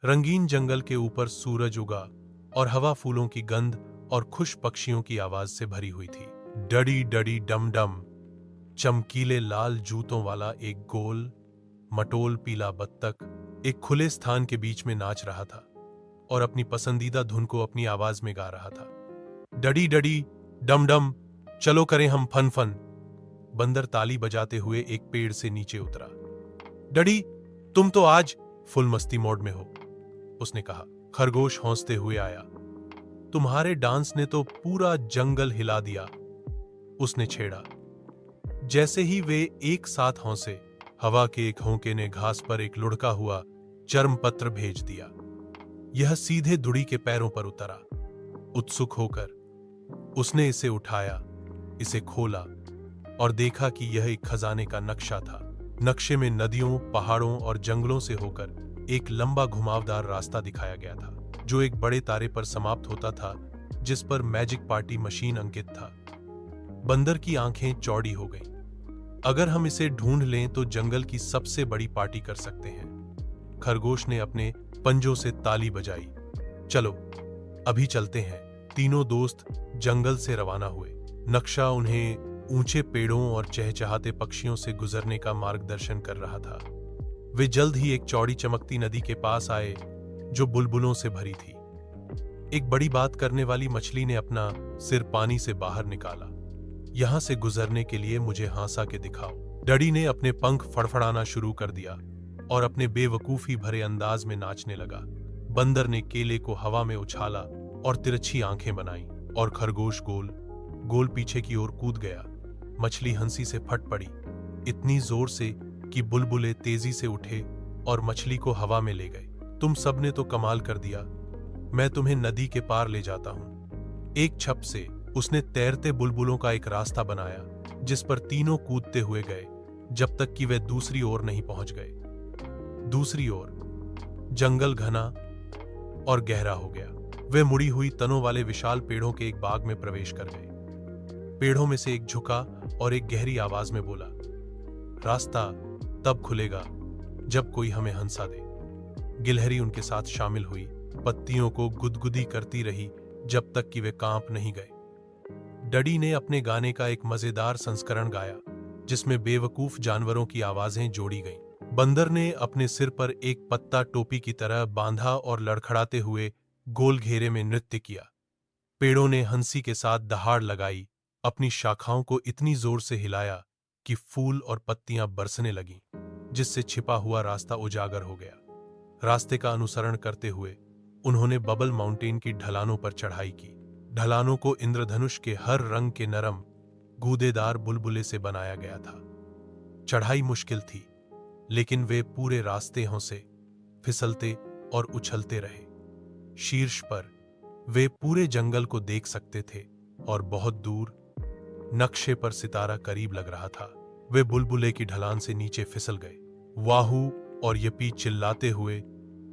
रंगीन जंगल के ऊपर सूरज उगा और हवा फूलों की गंध और खुश पक्षियों की आवाज से भरी हुई थी। डडी डडी डम डम, चमकीले लाल जूतों वाला एक गोल मटोल पीला बत्तख एक खुले स्थान के बीच में नाच रहा था और अपनी पसंदीदा धुन को अपनी आवाज में गा रहा था। डडी डडी डम डम, चलो करें हम फन फन। बंदर ताली बजाते हुए एक पेड़ से नीचे उतरा। डडी, तुम तो आज फुल मस्ती मोड में हो, उसने कहा। खरगोश हंसते हुए आया। तुम्हारे डांस ने तो पूरा जंगल हिला दिया, उसने छेड़ा। जैसे ही वे एक साथ हंसे, हवा के एक होंके ने घास पर एक लुढ़का हुआ चर्मपत्र भेज दिया। यह सीधे दुड़ी के पैरों पर उतरा। उत्सुक होकर उसने इसे उठाया, इसे खोला और देखा कि यह एक खजाने का नक्शा था। नक्शे में नदियों, पहाड़ों और जंगलों से होकर एक लंबा घुमावदार रास्ता दिखाया गया था, जो एक बड़े तारे पर समाप्त होता था, जिस पर मैजिक पार्टी मशीन अंकित था। बंदर की आंखें चौड़ी हो गईं। अगर हम इसे ढूंढ लें तो जंगल की सबसे बड़ी पार्टी कर सकते हैं। खरगोश ने अपने पंजों से ताली बजाई। चलो, अभी चलते हैं। तीनों दोस्त जंगल से रवाना हुए। नक्शा उन्हें ऊंचे पेड़ों और चहचहाते पक्षियों से गुजरने का मार्गदर्शन कर रहा था। वे जल्द ही एक चौड़ी चमकती नदी के पास आए, जो बुलबुलों से भरी थी। एक बड़ी बात करने वाली मछली ने अपना सिर पानी से बाहर निकाला। यहां से गुजरने के लिए मुझे हंसा के दिखाओ। डडी ने अपने पंख फड़फड़ाना शुरू कर दिया और अपने बेवकूफी भरे अंदाज में नाचने लगा। बंदर ने केले को हवा में उछाला और तिरछी आंखें बनाई, और खरगोश गोल गोल पीछे की ओर कूद गया। मछली हंसी से फट पड़ी, इतनी जोर से कि बुलबुले तेजी से उठे और मछली को हवा में ले गए। तुम सबने तो कमाल कर दिया, मैं तुम्हें नदी के पार ले जाता हूं। एक छप से उसने तैरते बुलबुलों का एक रास्ता बनाया, जिस पर तीनों कूदते हुए गए, जब तक कि वे दूसरी ओर नहीं पहुंच गए। दूसरी ओर जंगल घना और गहरा हो गया। वे मुड़ी हुई तनों वाले विशाल पेड़ों के एक बाग में प्रवेश कर गए। पेड़ों में से एक झुका और एक गहरी आवाज में बोला, रास्ता तब खुलेगा जब कोई हमें हंसा दे। गिलहरी उनके साथ शामिल हुई, पत्तियों को गुदगुदी करती रही जब तक कि वे कांप नहीं गए। डडी ने अपने गाने का एक मजेदार संस्करण गाया, जिसमें बेवकूफ जानवरों की आवाजें जोड़ी गईं। बंदर ने अपने सिर पर एक पत्ता टोपी की तरह बांधा और लड़खड़ाते हुए गोल घेरे में नृत्य किया। पेड़ों ने हंसी के साथ दहाड़ लगाई, अपनी शाखाओं को इतनी जोर से हिलाया कि फूल और पत्तियां बरसने लगीं, जिससे छिपा हुआ रास्ता उजागर हो गया। रास्ते का अनुसरण करते हुए उन्होंने बबल माउंटेन की ढलानों पर चढ़ाई की। ढलानों को इंद्रधनुष के हर रंग के नरम गूदेदार बुलबुले से बनाया गया था। चढ़ाई मुश्किल थी, लेकिन वे पूरे रास्ते हंसे, फिसलते और उछलते रहे। शीर्ष पर वे पूरे जंगल को देख सकते थे और बहुत दूर नक्शे पर सितारा करीब लग रहा था। वे बुलबुले की ढलान से नीचे फिसल गए, वाहू और यपी चिल्लाते हुए,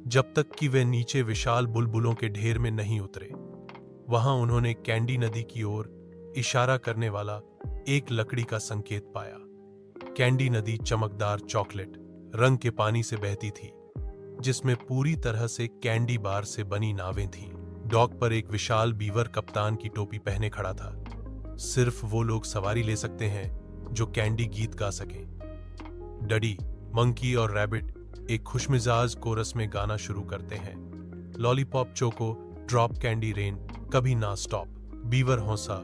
जब तक कि वे नीचे विशाल बुलबुलों के ढेर में नहीं उतरे। वहां उन्होंने कैंडी नदी की ओर इशारा करने वाला एक लकड़ी का संकेत पाया। कैंडी नदी चमकदार चॉकलेट रंग के पानी से बहती थी, जिसमें पूरी तरह से कैंडी बार से बनी नावें थीं। डॉक पर एक विशाल बीवर कप्तान की टोपी पहने खड़ा था। सिर्फ वो लोग सवारी ले सकते हैं जो कैंडी गीत गा सकें। डडी, मंकी और रैबिट एक खुशमिजाज कोरस में गाना शुरू करते हैं। Lollipop choco, drop candy rain, कभी ना स्टॉप। बीवर हौसा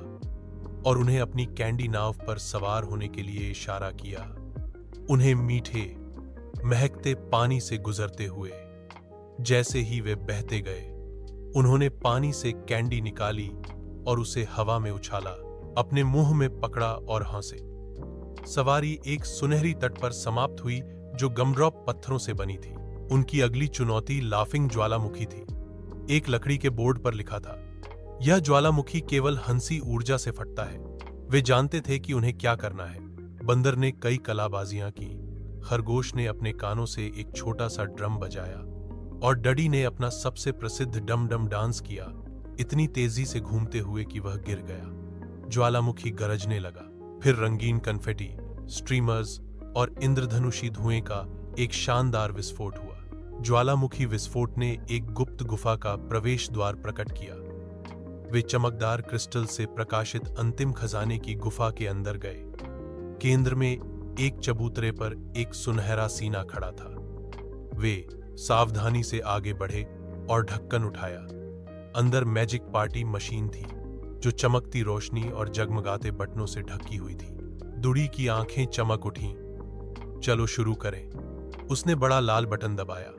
और उन्हें अपनी कैंडी नाव पर सवार होने के लिए इशारा किया। उन्हें मीठे महकते पानी से गुजरते हुए, जैसे ही वे बहते गए, उन्होंने पानी से कैंडी निकाली और उसे हवा में उछाला, अपने मुंह में पकड़ा और हंसे। सवारी एक सुनहरी तट पर समाप्त हुई जो गमड्रॉप पत्थरों से बनी थी। उनकी अगली चुनौती लाफिंग ज्वालामुखी थी। एक लकड़ी के बोर्ड पर लिखा था, यह ज्वालामुखी केवल हंसी ऊर्जा से फटता है। वे जानते थे कि उन्हें क्या करना है। बंदर ने कई कलाबाजियां की, खरगोश ने अपने कानों से एक छोटा सा ड्रम बजाया और डडी ने अपना सबसे प्रसिद्ध डम डम डांस किया, इतनी तेजी से घूमते हुए कि वह गिर गया। ज्वालामुखी गरजने लगा। फिर रंगीन कन्फेटी, स्ट्रीमर्स और इंद्रधनुषी धुएं का एक शानदार विस्फोट हुआ। ज्वालामुखी विस्फोट ने एक गुप्त गुफा का प्रवेश द्वार प्रकट किया। वे चमकदार क्रिस्टल से प्रकाशित अंतिम खजाने की गुफा के अंदर गए। केंद्र में एक चबूतरे पर एक सुनहरा सीना खड़ा था। वे सावधानी से आगे बढ़े और ढक्कन उठाया। अंदर मैजिक पार्टी मशीन थी, जो चमकती रोशनी और जगमगाते बटनों से ढकी हुई थी। दुड़ी की आंखें चमक उठीं। चलो शुरू करें। उसने बड़ा लाल बटन दबाया।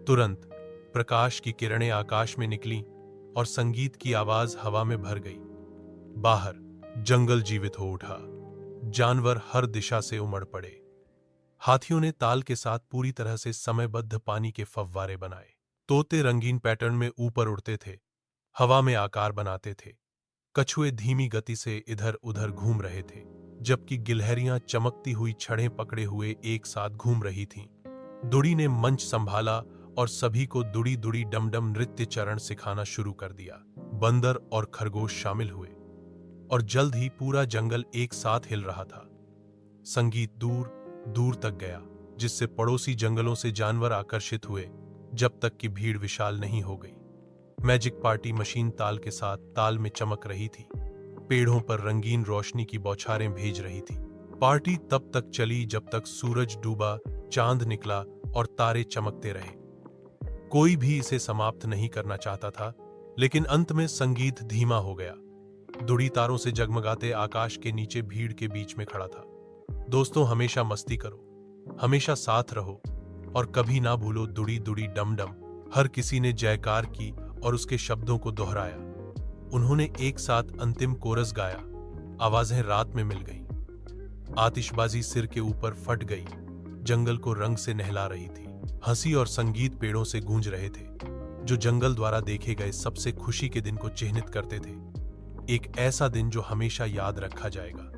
तुरंत प्रकाश की किरणें आकाश में निकलीं और संगीत की आवाज हवा में भर गई। बाहर जंगल जीवित हो उठा। जानवर हर दिशा से उमड़ पड़े। हाथियों ने ताल के साथ पूरी तरह से समयबद्ध पानी के फव्वारे बनाए। तोते रंगीन पैटर्न में ऊपर उड़ते थे, हवा में आकार बनाते थे। कछुए धीमी गति से इधर उधर घूम रहे थे, जबकि गिलहरियां चमकती हुई छड़ें पकड़े हुए एक साथ घूम रही थीं। दुड़ी ने मंच संभाला और सभी को दुड़ी दुड़ी डमडम नृत्य चरण सिखाना शुरू कर दिया। बंदर और खरगोश शामिल हुए और जल्द ही पूरा जंगल एक साथ हिल रहा था। संगीत दूर दूर तक गया, जिससे पड़ोसी जंगलों से जानवर आकर्षित हुए, जब तक कि भीड़ विशाल नहीं हो गई। मैजिक पार्टी मशीन ताल के साथ ताल में चमक रही थी, पेड़ों पर रंगीन रोशनी की बौछारें भेज रही थी। पार्टी तब तक चली जब तक सूरज डूबा, चांद निकला और तारे चमकते रहे। कोई भी इसे समाप्त नहीं करना चाहता था, लेकिन अंत में संगीत धीमा हो गया। दुड़ी तारों से जगमगाते आकाश के नीचे भीड़ के बीच में खड़ा था। दोस्तों, हमेशा मस्ती करो, हमेशा साथ रहो और कभी ना भूलो दुड़ी दुड़ी डम डम। हर किसी ने जयकार की और उसके शब्दों को दोहराया। उन्होंने एक साथ अंतिम कोरस गाया। आवाजें रात में मिल गईं। आतिशबाजी सिर के ऊपर फट गई, जंगल को रंग से नहला रही थी। हंसी और संगीत पेड़ों से गूंज रहे थे, जो जंगल द्वारा देखे गए सबसे खुशी के दिन को चिह्नित करते थे। एक ऐसा दिन जो हमेशा याद रखा जाएगा।